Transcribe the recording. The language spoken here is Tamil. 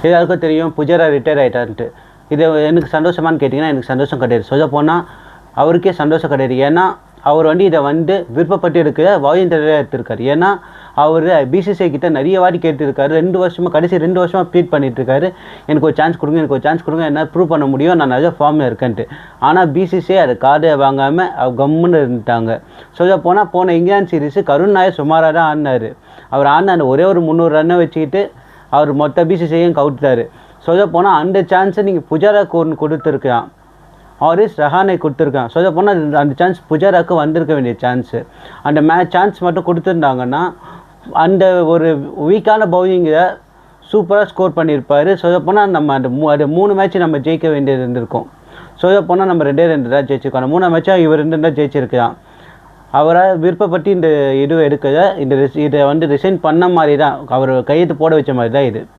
எல்லாருக்கும் தெரியும் புஜாரா ரிட்டையர் ஆகிட்டான்ட்டு. இது எனக்கு சந்தோஷமானு கேட்டிங்கன்னா எனக்கு சந்தோஷம் கிடையாது. சொல்ல போனால் அவருக்கே சந்தோஷம் கிடையாது. ஏன்னா அவர் இதை விருப்பப்பட்டு எடுக்க வாலண்டியராக எடுத்திருக்காரு. ஏன்னா அவர் பிசிசிஐ கிட்ட நிறைய வாட்டி கேட்டுருக்காரு. 2 வருஷமாக கடைசி 2 வருஷமாக ப்ளீட் பண்ணிட்டுருக்காரு. எனக்கு ஒரு சான்ஸ் கொடுங்க, எனக்கு ஒரு சான்ஸ் கொடுங்க, என்ன ப்ரூவ் பண்ண முடியும், நான் நிறைய ஃபார்மில் இருக்கேன்ட்டு. ஆனால் பிசிசிஐ அது கார்டை வாங்காமல் கம்முன்னு இருந்துட்டாங்க. சொல்ல போனால் போன இங்கிலாந்து சீரீஸு கருண் நாயர் சுமாராக தான் ஆடினார். அவர் ஆடின அந்த ஒரே ஒரு 300 ரன்னை வச்சுக்கிட்டு அவர் மொத்த பிசிசிஐயும் கவுட்டார். சொல்ல போனால் அந்த சான்ஸை நீங்கள் புஜாராக்கு ஒன்று கொடுத்துருக்கலாம், ஆரிஸ் ரஹானை கொடுத்துருக்கான். சொல்ல போனால் அந்த சான்ஸ் புஜாராக்கு வந்திருக்க வேண்டிய சான்ஸு. அந்த சான்ஸ் மட்டும் கொடுத்துருந்தாங்கன்னா அந்த ஒரு வீக்கான பவுலிங்கை சூப்பராக ஸ்கோர் பண்ணியிருப்பார். சொல்ல போனால் நம்ம அந்த 3 மேட்ச் நம்ம ஜெயிக்க வேண்டியது இருந்திருக்கும். சொல்ல போனால் நம்ம 2 தான் ஜெயிச்சிருக்கோம். அந்த 3 மேட்சாக இவர் 2 தான் ஜெயிச்சிருக்கலாம். அவரால் விருப்பப்பட்டு இந்த இது எடுக்கலை. இதை ரிசைன் பண்ண மாதிரி தான், அவர் கையெழுத்து போட வச்ச மாதிரி தான் இது.